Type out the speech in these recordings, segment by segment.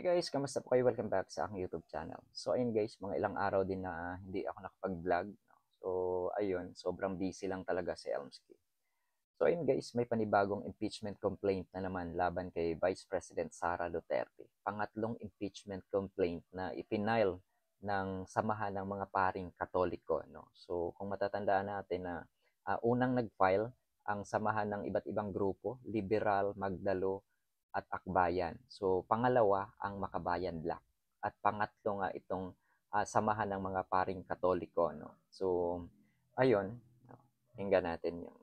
Hey guys, kamusta po kayo? Welcome back sa aking YouTube channel. So ayun guys, mga ilang araw din na hindi ako nakapag-vlog. No? So ayun, sobrang busy lang talaga si Elmsky. So ayun guys, may panibagong impeachment complaint na naman laban kay Vice President Sara Duterte. Pangatlong impeachment complaint na ipinail ng samahan ng mga paring Katoliko. No? So kung matatandaan natin na unang nag-file ang samahan ng iba't ibang grupo, Liberal, Magdalo, at Akbayan. So, pangalawa ang Makabayan Black. At pangatlo nga itong samahan ng mga paring Katoliko. No? So, ayun, hingga natin yung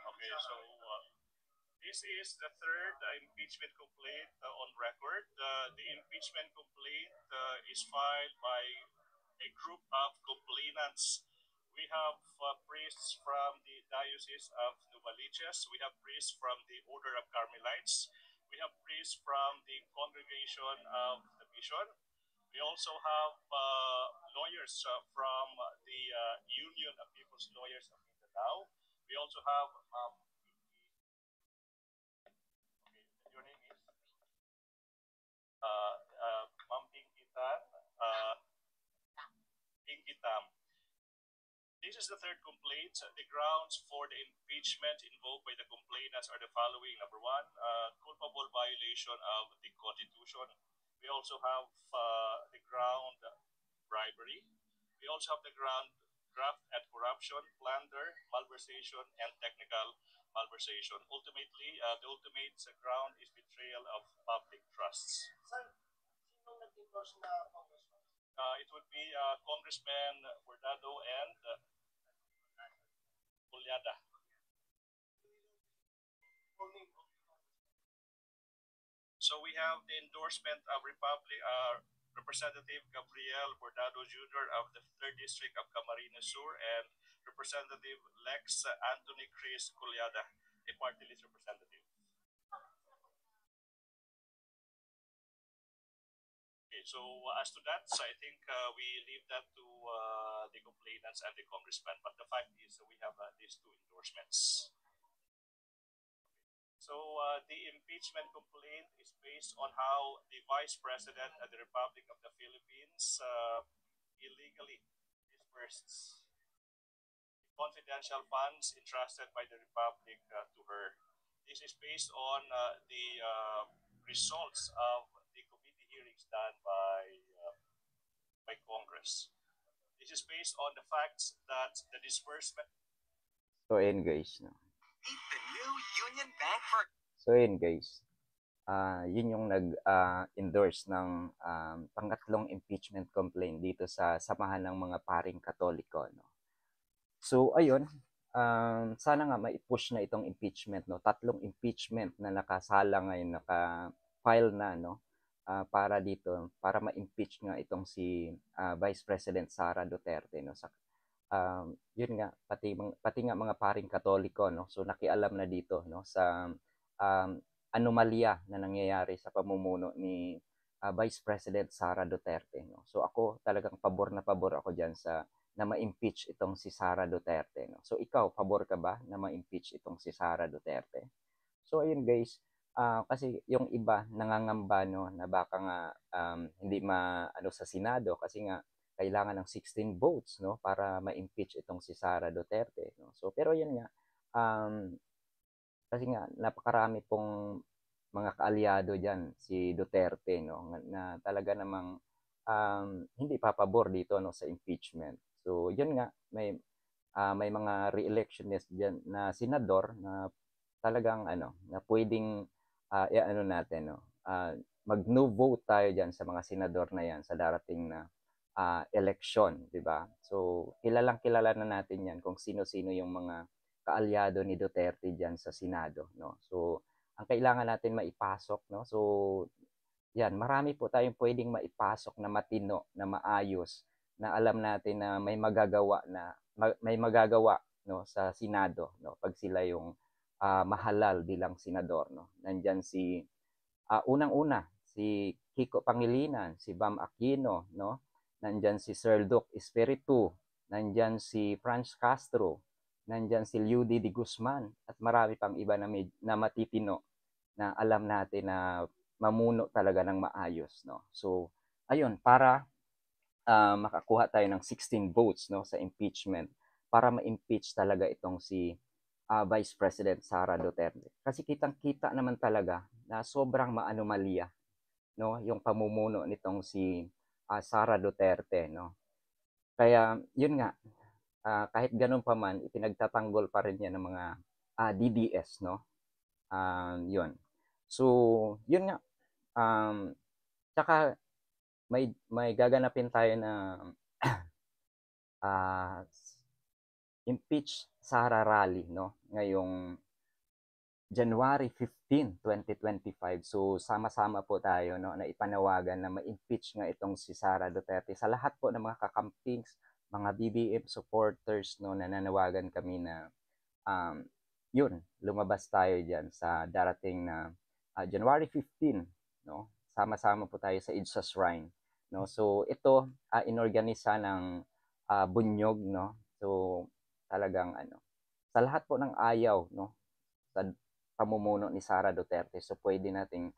Okay, so this is the third impeachment complaint on record. The impeachment complaint is filed by a group of complainants. We have priests from the Diocese of Novaliches. We have priests from the Order of Carmelites. We have priests from the Congregation of the Mission. We also have lawyers from the Union of People's Lawyers of Mindanao. We also have your name is Ma'am Pinkitan, Pinkitam. This is the third complaint. The grounds for the impeachment invoked by the complainants are the following. Number one, culpable violation of the Constitution. We also have the ground bribery. We also have the ground graft and corruption, plunder, malversation, and technical malversation. Ultimately, the ultimate ground is betrayal of public trusts. It would be Congressman Bordado and Pulyada. So we have the endorsement of Representative Gabriel Bordado Jr. of the 3rd District of Camarines Sur and Representative Lex Anthony Chris Culiada, a party list representative. Okay, so as to that, I think we leave that to the complainants and the congressman, but the fact is we have these two endorsements. So the impeachment complaint is based on how the Vice President of the Republic of the Philippines illegally disbursed confidential funds entrusted by the Republic to her. This is based on the results of the committee hearings done by Congress. This is based on the facts that the disbursement. So ayun guys, no? The new Union Bank for. So ayun guys, yun yung nag-endorse ng pangatlong impeachment complaint dito sa samahan ng mga paring Katoliko. No? So ayun, sana nga mai-push na itong impeachment. No? Tatlong impeachment na nakasala ngayon, naka-file na, no? Para dito, para ma-impeach nga itong si Vice President Sara Duterte. No? Yun nga, pati nga mga paring Katoliko, no? So nakialam na dito, no? Sa anomalya na nangyayari sa pamumuno ni Vice President Sara Duterte. No? So ako talagang pabor na pabor ako dyan na ma-impeach itong si Sara Duterte. No? So ikaw, pabor ka ba na ma-impeach itong si Sara Duterte? So ayun guys, kasi yung iba nangangamba, no, na baka nga hindi maano sa Senado kasi nga kailangan ng 16 votes, no, para ma-impeach itong si Sara Duterte. No? So pero yun nga, kasi nga napakarami pong mga kaalyado diyan si Duterte, no, na talaga namang hindi papabor dito, no, sa impeachment. So yun nga, may mga re-electionist diyan na senador na talagang na pwedeng ano natin, no, mag-no vote tayo diyan sa mga senador na yan sa darating na election, di ba? So kilalang kilala na natin yan kung sino-sino yung mga kaalyado ni Duterte diyan sa Senado, no? So ang kailangan natin maipasok, no? So yan, marami po tayong pwedeng maipasok na matino, na maayos, na alam natin na may magagawa no, sa Senado, no, pag sila yung mahalal bilang senador, no. Nandiyan si unang-una si Kiko Pangilinan, si Bam Aquino, no. Nandiyan si Sir Duke Espiritu, nandiyan si Franz Castro, nandyan si Ludi de Guzman at marami pang iba na matitino na alam natin na mamuno talaga ng maayos, no? So, ayun, para makakuha tayo ng 16 votes, no, sa impeachment para ma-impeach talaga itong si Vice President Sara Duterte. Kasi kitang-kita naman talaga na sobrang maanomalya, no, yung pamumuno nitong si Sara Duterte, no. Kaya yun nga, kahit ganun pa man, ipinagtatanggol pa rin yan ng mga DDS, no. Yun. So, yun nga. Tsaka may gaganapin tayo na impeach Sara rally, no, ngayong January 15, 2025. So sama-sama po tayo, no, na ipanawagan na ma-impeach nga itong si Sara Duterte. Sa lahat po ng mga kakampings, mga BBM supporters, no, nananawagan kami na yun, lumabas tayo diyan sa darating na January 15, no. Sama-sama po tayo sa EDSA Shrine, no. So ito inorganisa ng Bunyog, no. So talagang sa lahat po ng ayaw, no, sa pamumuno ni Sara Duterte, so pwede nating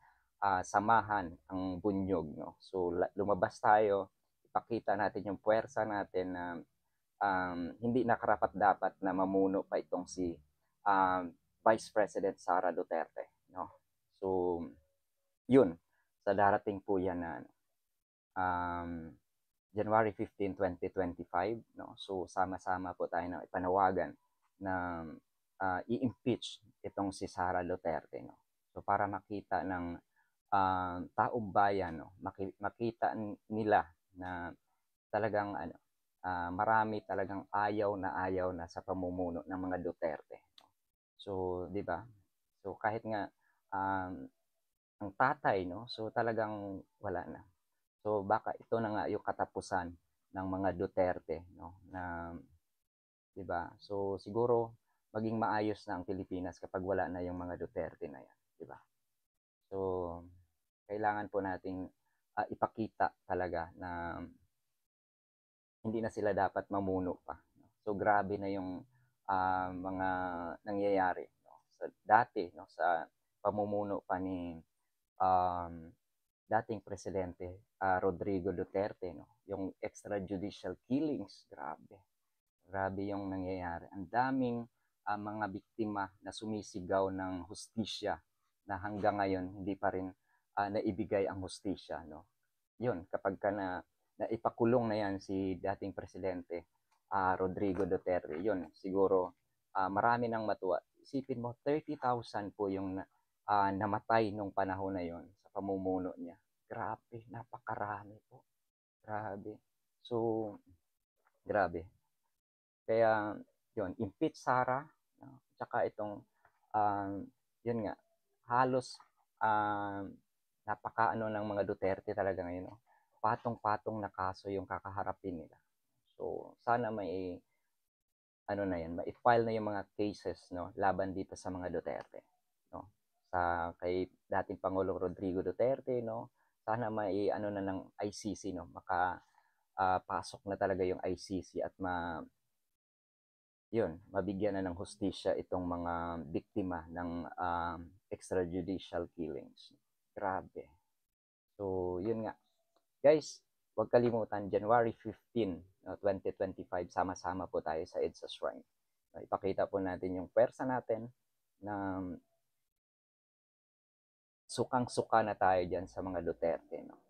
samahan ang Bunyog, no. So lumabas tayo, ipakita natin yung puwersa natin na hindi na karapat-dapat na mamuno pa itong si Vice President Sara Duterte, no. So yun, sa darating po yan na January 15, 2025, no. So sama-sama po tayo na ipanawagan na i-impeach itong si Sara Duterte, no. So para makita ng taong bayan, no, makita nila na talagang marami talagang ayaw na sa pamumuno ng mga Duterte. So, 'di ba? So kahit nga ang tatay, no, so talagang wala na. So baka ito na nga yung katapusan ng mga Duterte, no, na 'di ba? So siguro maging maayos na ang Pilipinas kapag wala na yung mga Duterte na 'yan, 'di ba? So kailangan po nating ipakita talaga na hindi na sila dapat mamuno pa. So grabe na yung mga nangyayari, no. So dati, no, sa pamumuno pa ni dating presidente Rodrigo Duterte, no, yung extrajudicial killings, grabe. Grabe yung nangyayari. Ang daming mga biktima na sumisigaw ng hustisya na hanggang ngayon hindi pa rin naibigay ang hustisya, no. Yun, kapag ka naipakulong na yan si dating presidente Rodrigo Duterte, yun, siguro marami nang matuwa. Isipin mo, 30,000 po yung namatay nung panahon na yon sa pamumuno niya. Grabe, napakarami po. Grabe. So, grabe. Kaya, yun, impeach Sara, no? Tsaka itong, yun nga, halos napakaano ng mga Duterte talaga ngayon, no? Patong-patong na kaso yung kakaharapin nila. So, sana may na yan, ma-file na yung mga cases, no, laban dito sa mga Duterte, no. Sa kay dating Pangulong Rodrigo Duterte, no, sana may na ng ICC, no, pasok na talaga yung ICC at mabigyan na ng hustisya itong mga biktima ng extrajudicial killings. Grabe. So, yun nga. Guys, huwag kalimutan, January 15, 2025, sama-sama po tayo sa EDSA Shrine. Ipakita po natin yung pwersa natin na sukang-suka na tayo dyan sa mga Duterte, no?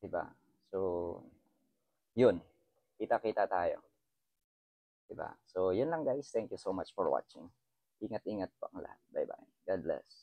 Diba? So, yun. Kita-kita tayo. Diba? So, yun lang guys. Thank you so much for watching. Ingat-ingat po ang lahat. Bye-bye. God bless.